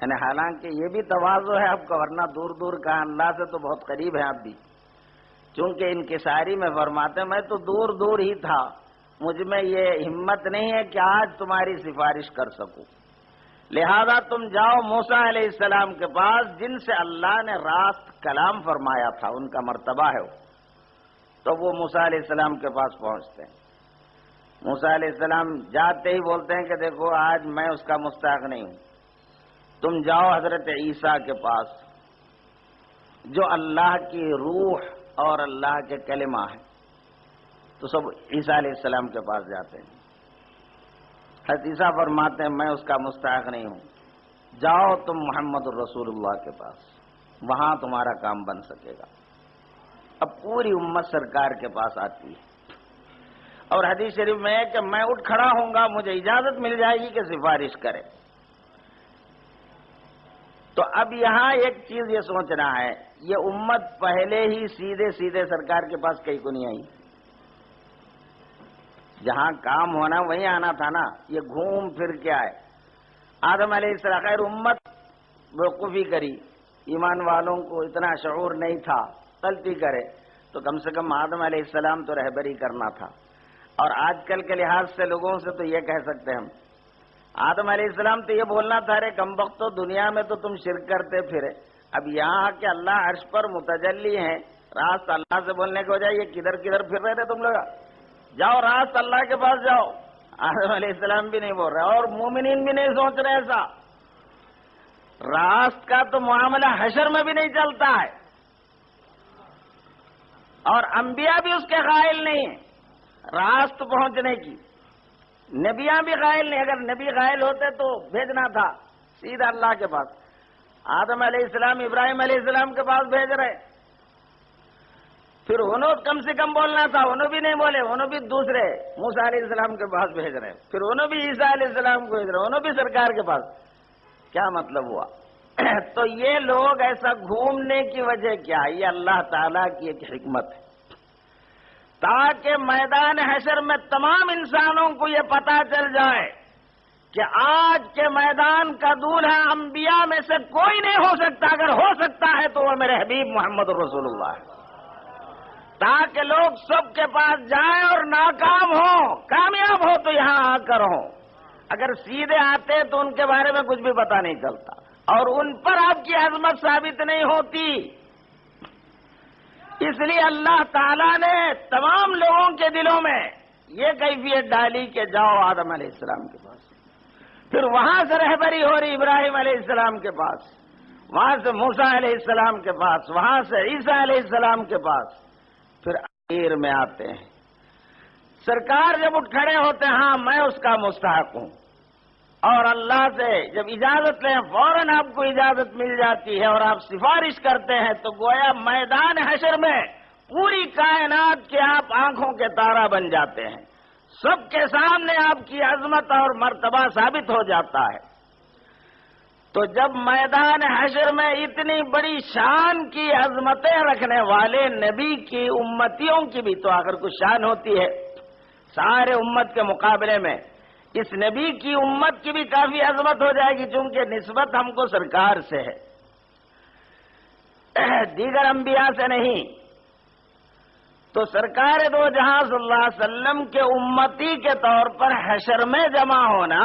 یعنی حالانکہ یہ بھی تواضع ہے آپ کا، ورنہ دور دور کا اللہ سے تو بہت قریب ہے آپ بھی، چونکہ انکساری میں فرماتے میں تو دور دور ہی تھا، مجھ میں یہ ہمت نہیں ہے کہ آج تمہاری سفارش کر سکوں، لہذا تم جاؤ موسیٰ علیہ السلام کے پاس جن سے اللہ نے راست کلام فرمایا تھا، ان کا مرتبہ ہے وہ۔ تو وہ موسیٰ علیہ السلام کے پاس پہنچتے ہیں، موسیٰ علیہ السلام جاتے ہی بولتے ہیں کہ دیکھو آج میں اس کا مستحق نہیں ہوں، تم جاؤ حضرت عیسیٰ کے پاس جو اللہ کی روح اور اللہ کے کلمہ ہے۔ تو سب عیسیٰ علیہ السلام کے پاس جاتے ہیں، حضرت عیسیٰ فرماتے ہیں میں اس کا مستحق نہیں ہوں، جاؤ تم محمد الرسول اللہ کے پاس، وہاں تمہارا کام بن سکے گا۔ اب پوری امت سرکار کے پاس آتی ہے، اور حدیث شریف میں ہے کہ میں اٹھ کھڑا ہوں گا، مجھے اجازت مل جائے گی کہ سفارش کرے۔ تو اب یہاں ایک چیز یہ سوچنا ہے، یہ امت پہلے ہی سیدھے سیدھے سرکار کے پاس کہیں کو نہیں آئی، جہاں کام ہونا وہیں آنا تھا نا، یہ گھوم پھر کے آئے۔ آدم علیہ السلام، خیر امت بیوقوفی کری، ایمان والوں کو اتنا شعور نہیں تھا، غلطی کرے تو کم سے کم آدم علیہ السلام تو رہبری کرنا تھا، اور آج کل کے لحاظ سے لوگوں سے تو یہ کہہ سکتے ہیں ہم، آدم علیہ السلام تو یہ بولنا تھا رے کمبخت تو دنیا میں تو تم شرک کرتے پھرے، اب یہاں کہ اللہ عرش پر متجلی ہیں، راست اللہ سے بولنے کے بجائے یہ کدھر کدھر پھر رہے تھے تم لوگ، جاؤ راست اللہ کے پاس جاؤ۔ آدم علیہ السلام بھی نہیں بول رہے اور مومنین بھی نہیں سوچ رہے ایسا، راست کا تو معاملہ حشر میں بھی نہیں چلتا ہے، اور انبیاء بھی اس کے قائل نہیں ہیں راست پہنچنے کی، نبیاں بھی قائل نہیں، اگر نبی قائل ہوتے تو بھیجنا تھا سیدھا اللہ کے پاس۔ آدم علیہ السلام ابراہیم علیہ السلام کے پاس بھیج رہے، پھر انہوں کم سے کم بولنا تھا، انہوں بھی نہیں بولے، انہوں بھی دوسرے موسیٰ علیہ السلام کے پاس بھیج رہے، پھر انہوں بھی عیسیٰ علیہ السلام کو بھیج رہے، انہوں بھی سرکار کے پاس۔ کیا مطلب ہوا؟ تو یہ لوگ ایسا گھومنے کی وجہ کیا؟ یہ اللہ تعالیٰ کی ایک حکمت ہے، تاکہ میدان حشر میں تمام انسانوں کو یہ پتا چل جائے کہ آج کے میدان کا دولہا انبیاء میں سے کوئی نہیں ہو سکتا، اگر ہو سکتا ہے تو وہ میرے حبیب محمد رسول اللہ ہے، تاکہ لوگ سب کے پاس جائیں اور ناکام ہوں، کامیاب ہو تو یہاں آ کر ہوں، اگر سیدھے آتے تو ان کے بارے میں کچھ بھی پتا نہیں چلتا، اور ان پر آپ کی عظمت ثابت نہیں ہوتی۔ اس لیے اللہ تعالیٰ نے تمام لوگوں کے دلوں میں یہ کیفیت ڈالی کہ جاؤ آدم علیہ السلام کے پاس، پھر وہاں سے رہبری ہو رہی ابراہیم علیہ السلام کے پاس، وہاں سے موسیٰ علیہ السلام کے پاس، وہاں سے عیسیٰ علیہ السلام کے پاس، پھر آخر میں آتے ہیں سرکار جب اٹھ کھڑے ہوتے ہیں ہاں میں اس کا مستحق ہوں، اور اللہ سے جب اجازت لیں فوراً آپ کو اجازت مل جاتی ہے اور آپ سفارش کرتے ہیں، تو گویا میدان حشر میں پوری کائنات کے آپ آنکھوں کے تارا بن جاتے ہیں، سب کے سامنے آپ کی عظمت اور مرتبہ ثابت ہو جاتا ہے۔ تو جب میدان حشر میں اتنی بڑی شان کی عظمتیں رکھنے والے نبی کی امتیوں کی بھی تو آخر کچھ شان ہوتی ہے، سارے امت کے مقابلے میں اس نبی کی امت کی بھی کافی عظمت ہو جائے گی، چونکہ نسبت ہم کو سرکار سے ہے، دیگر انبیاء سے نہیں۔ تو سرکار دو جہاں صلی اللہ علیہ وسلم کے امتی کے طور پر حشر میں جمع ہونا،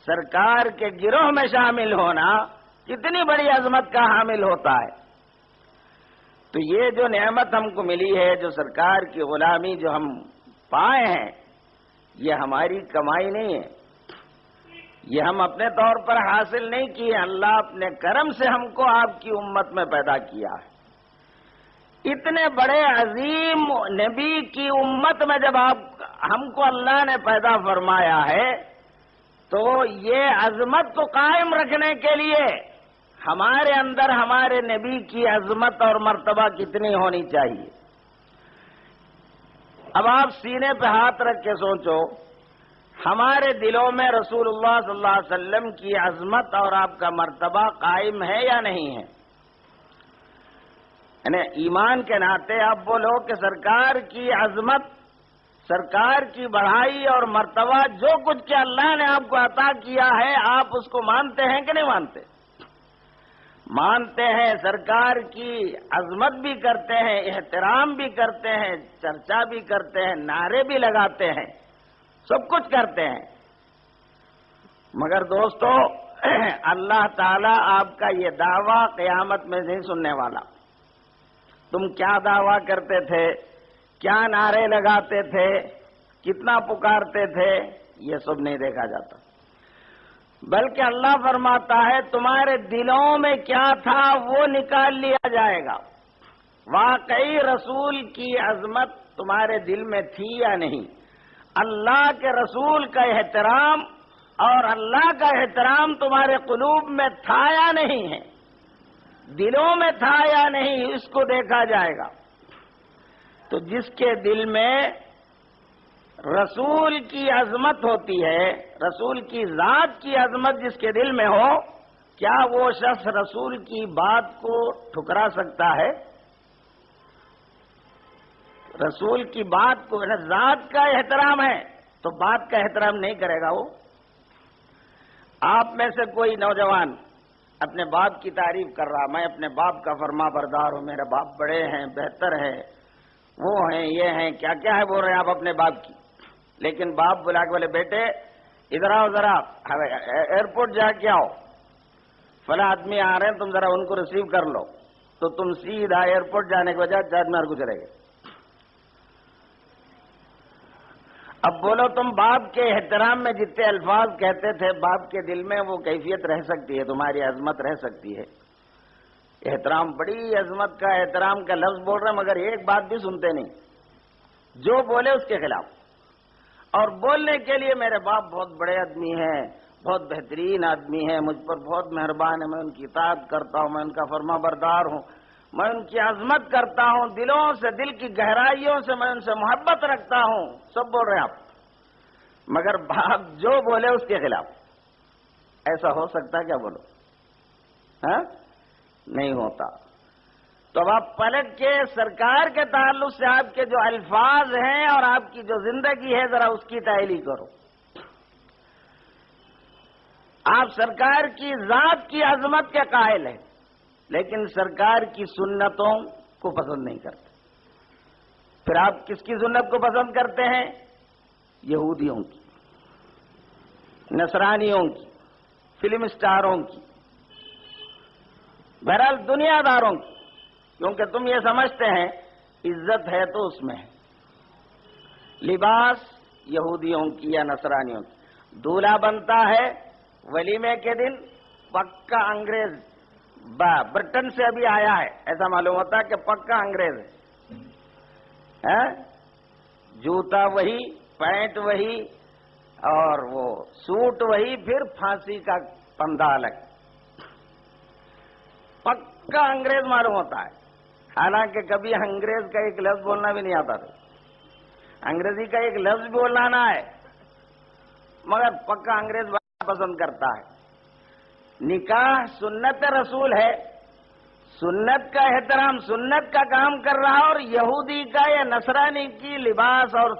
سرکار کے گروہ میں شامل ہونا کتنی بڑی عظمت کا حامل ہوتا ہے۔ تو یہ جو نعمت ہم کو ملی ہے، جو سرکار کی غلامی جو ہم پائے ہیں، یہ ہماری کمائی نہیں ہے، یہ ہم اپنے طور پر حاصل نہیں کیے، اللہ اپنے کرم سے ہم کو آپ کی امت میں پیدا کیا ہے۔ اتنے بڑے عظیم نبی کی امت میں جب ہم کو اللہ نے پیدا فرمایا ہے، تو یہ عظمت کو قائم رکھنے کے لیے ہمارے اندر ہمارے نبی کی عظمت اور مرتبہ کتنی ہونی چاہیے۔ اب آپ سینے پہ ہاتھ رکھ کے سوچو، ہمارے دلوں میں رسول اللہ صلی اللہ علیہ وسلم کی عظمت اور آپ کا مرتبہ قائم ہے یا نہیں ہے؟ یعنی ایمان کے ناطے آپ بولو کہ سرکار کی عظمت، سرکار کی بڑھائی اور مرتبہ جو کچھ کہ اللہ نے آپ کو عطا کیا ہے، آپ اس کو مانتے ہیں کہ نہیں مانتے؟ مانتے ہیں، سرکار کی عظمت بھی کرتے ہیں، احترام بھی کرتے ہیں، چرچا بھی کرتے ہیں، نعرے بھی لگاتے ہیں، سب کچھ کرتے ہیں، مگر دوستو اللہ تعالیٰ آپ کا یہ دعویٰ قیامت میں نہیں سننے والا۔ تم کیا دعویٰ کرتے تھے، کیا نعرے لگاتے تھے، کتنا پکارتے تھے، یہ سب نہیں دیکھا جاتا، بلکہ اللہ فرماتا ہے تمہارے دلوں میں کیا تھا وہ نکال لیا جائے گا۔ واقعی رسول کی عظمت تمہارے دل میں تھی یا نہیں، اللہ کے رسول کا احترام اور اللہ کا احترام تمہارے قلوب میں تھا یا نہیں ہے، دلوں میں تھا یا نہیں، اس کو دیکھا جائے گا۔ تو جس کے دل میں رسول کی عظمت ہوتی ہے، رسول کی ذات کی عظمت جس کے دل میں ہو، کیا وہ شخص رسول کی بات کو ٹھکرا سکتا ہے؟ رسول کی بات کو، ذات کا احترام ہے تو بات کا احترام نہیں کرے گا وہ۔ آپ میں سے کوئی نوجوان اپنے باپ کی تعریف کر رہا، میں اپنے باپ کا فرما بردار ہوں، میرے باپ بڑے ہیں، بہتر ہے، وہ ہیں، یہ ہیں، کیا کیا ہے بول رہے ہیں آپ اپنے باپ کی، لیکن باپ بلا کے بولے بیٹے ادھر آؤ، ذرا ایئرپورٹ جا کے آؤ، فلاں آدمی آ رہے ہیں، تم ذرا ان کو ریسیو کر لو، تو تم سیدھا ایئرپورٹ جانے کے بجائے چار مینار کو چلے گئے۔ اب بولو تم باپ کے احترام میں جتنے الفاظ کہتے تھے، باپ کے دل میں وہ کیفیت رہ سکتی ہے، تمہاری عظمت رہ سکتی ہے؟ احترام، بڑی عظمت کا احترام کا لفظ بول رہے ہیں، مگر ایک بات بھی سنتے نہیں، جو بولے اس کے خلاف، اور بولنے کے لیے میرے باپ بہت بڑے آدمی ہیں، بہت بہترین آدمی ہیں، مجھ پر بہت مہربان ہیں، میں ان کی اطاعت کرتا ہوں، میں ان کا فرما بردار ہوں، میں ان کی عظمت کرتا ہوں، دلوں سے، دل کی گہرائیوں سے میں ان سے محبت رکھتا ہوں، سب بول رہے ہیں آپ، مگر باپ جو بولے اس کے خلاف۔ ایسا ہو سکتا ہے کیا؟ بولو، ہاں؟ نہیں ہوتا۔ تو اب آپ پلٹ کے سرکار کے تعلق سے آپ کے جو الفاظ ہیں اور آپ کی جو زندگی ہے، ذرا اس کی تحلیل کرو۔ آپ سرکار کی ذات کی عظمت کے قائل ہیں، لیکن سرکار کی سنتوں کو پسند نہیں کرتے۔ پھر آپ کس کی سنت کو پسند کرتے ہیں؟ یہودیوں کی، نصرانیوں کی، فلم سٹاروں کی، بہرحال دنیا داروں کی، کیونکہ تم یہ سمجھتے ہیں عزت ہے تو اس میں ہے۔ لباس یہودیوں کی یا نصرانیوں کی، دولہا بنتا ہے ولیمے کے دن پکا انگریز، برٹن سے ابھی آیا ہے، ایسا معلوم ہوتا ہے کہ پکا انگریز ہے، جوتا وہی، پینٹ وہی، اور وہ سوٹ وہی، پھر پھانسی کا پندہ الگ، پکا انگریز معلوم ہوتا ہے، حالانکہ کبھی انگریز کا ایک لفظ بولنا بھی نہیں آتا تھا، انگریزی کا ایک لفظ بھی بولنا نہ ہے، مگر پکا انگریز بڑا پسند کرتا ہے۔ نکاح سنت رسول ہے، سنت کا احترام، سنت کا کام کر رہا، اور یہودی کا یا نصرانی کی لباس اور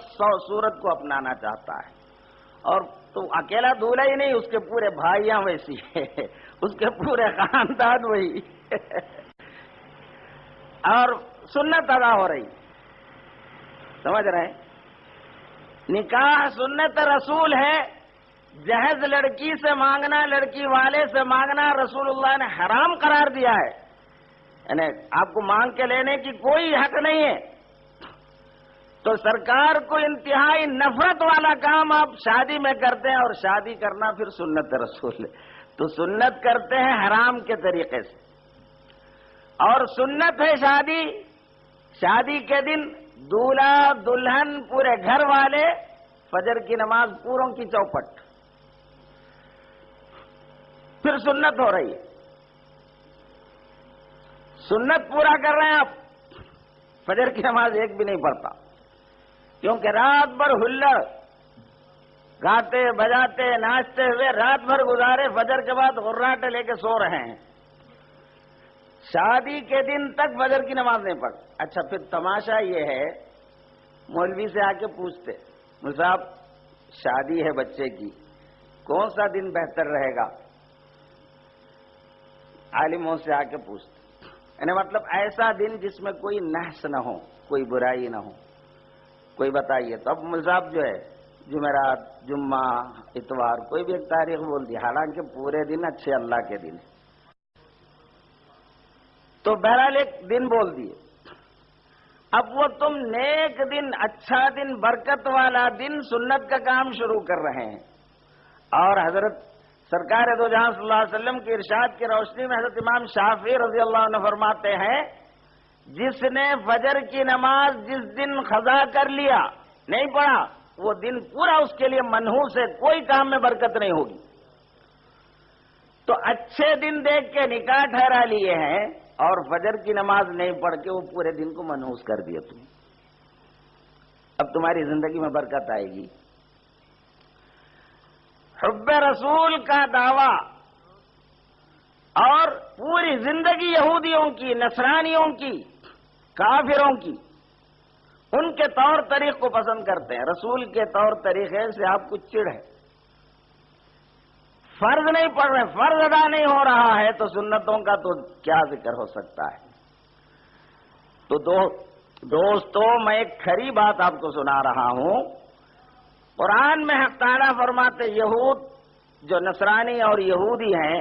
صورت کو اپنانا چاہتا ہے، اور تو اکیلا دولہا ہی نہیں، اس کے پورے بھائیاں ویسی ہے، اس کے پورے خاندان وہی اور سنت ادا ہو رہی، سمجھ رہے ہیں؟ نکاح سنت رسول ہے، جہیز لڑکی سے مانگنا، لڑکی والے سے مانگنا رسول اللہ نے حرام قرار دیا ہے، یعنی آپ کو مانگ کے لینے کی کوئی حق نہیں ہے۔ تو سرکار کو انتہائی نفرت والا کام آپ شادی میں کرتے ہیں، اور شادی کرنا پھر سنت رسول ہے، تو سنت کرتے ہیں حرام کے طریقے سے، اور سنت ہے شادی، شادی کے دن دولہا دلہن پورے گھر والے فجر کی نماز پوروں کی چوپٹ، پھر سنت ہو رہی ہے، سنت پورا کر رہے ہیں آپ، فجر کی نماز ایک بھی نہیں پڑھتا، کیونکہ رات بھر ہلڑ گاتے بجاتے ناچتے ہوئے رات بھر گزارے، فجر کے بعد غراٹے لے کے سو رہے ہیں، شادی کے دن تک فجر کی نماز نہیں پڑھ۔ اچھا پھر تماشا یہ ہے، مولوی سے آ کے پوچھتے، مولوی صاحب شادی ہے بچے کی، کون سا دن بہتر رہے گا؟ عالموں سے آ کے پوچھتے، یعنی مطلب ایسا دن جس میں کوئی نحس نہ ہو، کوئی برائی نہ ہو، کوئی بتائیے۔ تو اب مذہب جو ہے جمعرات، جمعہ، اتوار، کوئی بھی ایک تاریخ بول دی، حالانکہ پورے دن اچھے اللہ کے دن ہے۔ تو بہرحال ایک دن بول دیے، اب وہ تم نیک دن، اچھا دن، برکت والا دن، سنت کا کام شروع کر رہے ہیں۔ اور حضرت سرکار دو جہاں صلی اللہ علیہ وسلم کی ارشاد کی روشنی میں حضرت امام شافعی رضی اللہ عنہ فرماتے ہیں، جس نے فجر کی نماز جس دن قضا کر لیا، نہیں پڑھا، وہ دن پورا اس کے لیے منحوس ہے، کوئی کام میں برکت نہیں ہوگی۔ تو اچھے دن دیکھ کے نکاح ٹھہرا لیے ہیں اور فجر کی نماز نہیں پڑھ کے وہ پورے دن کو منحوس کر دیا تم، اب تمہاری زندگی میں برکت آئے گی۔ حب رسول کا دعویٰ اور پوری زندگی یہودیوں کی، نصرانیوں کی، کافروں کی، ان کے طور طریق کو پسند کرتے ہیں۔ رسول کے طور طریقے سے آپ کو چڑ ہے، فرض نہیں پڑھ رہے، فرض ادا نہیں ہو رہا ہے، تو سنتوں کا تو کیا ذکر ہو سکتا ہے۔ تو دوستو، میں ایک کھری بات آپ کو سنا رہا ہوں۔ قرآن میں حق تعالیٰ فرماتے، یہود جو نصرانی اور یہودی ہیں،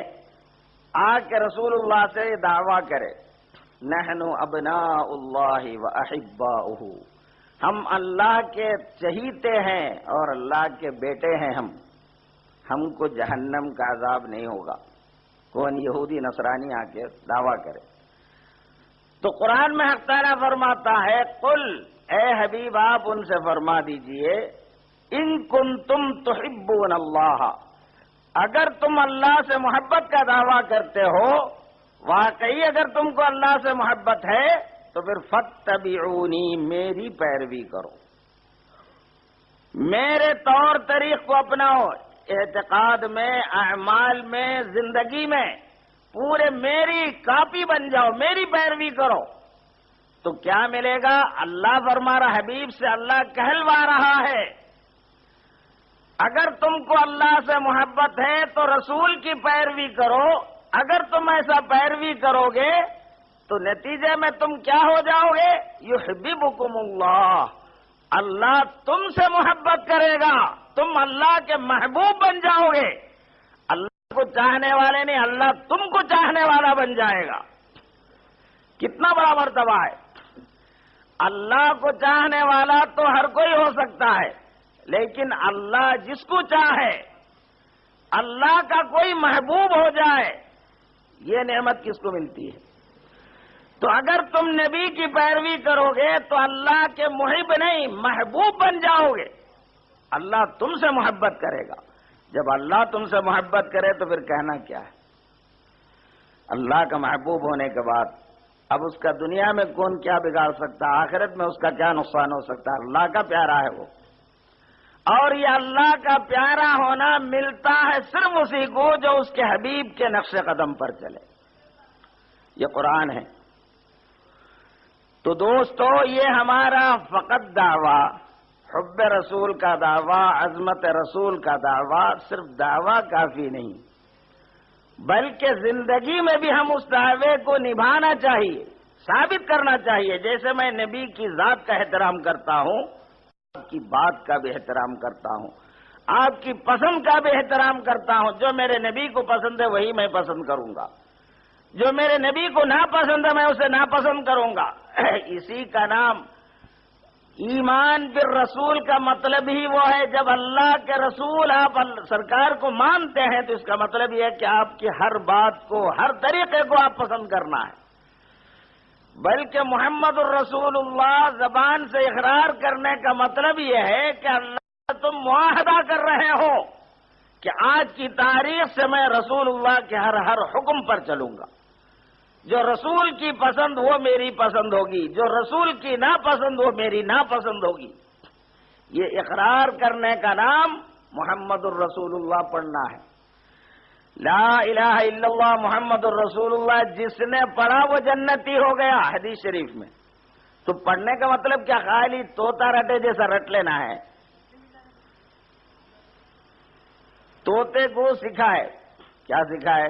آ کے رسول اللہ سے دعویٰ کرے، نحن ابناء اللہ واحباؤہ، ہم اللہ کے چہیتے ہیں اور اللہ کے بیٹے ہیں، ہم کو جہنم کا عذاب نہیں ہوگا۔ کون یہودی نصرانی آ کے دعویٰ کرے تو قرآن میں حق تعالیٰ فرماتا ہے، قل، اے حبیب آپ ان سے فرما دیجئے، ان کنتم تحبون اللہ، اگر تم اللہ سے محبت کا دعویٰ کرتے ہو، واقعی اگر تم کو اللہ سے محبت ہے تو پھر فاتبعونی، میری پیروی کرو، میرے طور طریق کو اپناؤ، اعتقاد میں، اعمال میں، زندگی میں، پورے میری کاپی بن جاؤ، میری پیروی کرو۔ تو کیا ملے گا؟ اللہ فرما رہا، حبیب سے اللہ کہلوا رہا ہے، اگر تم کو اللہ سے محبت ہے تو رسول کی پیروی کرو، اگر تم ایسا پیروی کرو گے تو نتیجے میں تم کیا ہو جاؤ گے؟ یحببکم اللہ، اللہ تم سے محبت کرے گا، تم اللہ کے محبوب بن جاؤ گے۔ اللہ کو چاہنے والے نہیں، اللہ تم کو چاہنے والا بن جائے گا۔ کتنا بڑا مرتبہ ہے! اللہ کو چاہنے والا تو ہر کوئی ہو سکتا ہے، لیکن اللہ جس کو چاہے، اللہ کا کوئی محبوب ہو جائے، یہ نعمت کس کو ملتی ہے؟ تو اگر تم نبی کی پیروی کرو گے تو اللہ کے محب نہیں، محبوب بن جاؤ گے، اللہ تم سے محبت کرے گا۔ جب اللہ تم سے محبت کرے تو پھر کہنا کیا ہے؟ اللہ کا محبوب ہونے کے بعد اب اس کا دنیا میں کون کیا بگاڑ سکتا ہے، آخرت میں اس کا کیا نقصان ہو سکتا ہے؟ اللہ کا پیارا ہے وہ، اور یہ اللہ کا پیارا ہونا ملتا ہے صرف اسی کو جو اس کے حبیب کے نقش قدم پر چلے۔ یہ قرآن ہے۔ تو دوستو، یہ ہمارا فقط دعویٰ، حب رسول کا دعویٰ، عظمت رسول کا دعویٰ، صرف دعویٰ کافی نہیں، بلکہ زندگی میں بھی ہم اس دعوے کو نبھانا چاہیے، ثابت کرنا چاہیے۔ جیسے میں نبی کی ذات کا احترام کرتا ہوں، آپ کی بات کا بھی احترام کرتا ہوں، آپ کی پسند کا بھی احترام کرتا ہوں۔ جو میرے نبی کو پسند ہے وہی میں پسند کروں گا، جو میرے نبی کو ناپسند ہے میں اسے ناپسند کروں گا۔ اسی کا نام ایمان بالرسول کا مطلب ہی وہ ہے، جب اللہ کے رسول آپ سرکار کو مانتے ہیں تو اس کا مطلب یہ ہے کہ آپ کی ہر بات کو، ہر طریقے کو آپ پسند کرنا ہے۔ بلکہ محمد الرسول اللہ زبان سے اقرار کرنے کا مطلب یہ ہے کہ اللہ تم معاہدہ کر رہے ہو کہ آج کی تاریخ سے میں رسول اللہ کے ہر حکم پر چلوں گا، جو رسول کی پسند وہ میری پسند ہوگی، جو رسول کی ناپسند وہ میری ناپسند ہوگی۔ یہ اقرار کرنے کا نام محمد الرسول اللہ پڑھنا ہے۔ لا الہ الا اللہ محمد الرسول اللہ جس نے پڑھا وہ جنتی ہو گیا، حدیث شریف میں۔ تو پڑھنے کا مطلب کیا؟ خالی طوطا رٹے جیسا رٹ لینا ہے؟ طوطے کو سکھائے، کیا سکھائے؟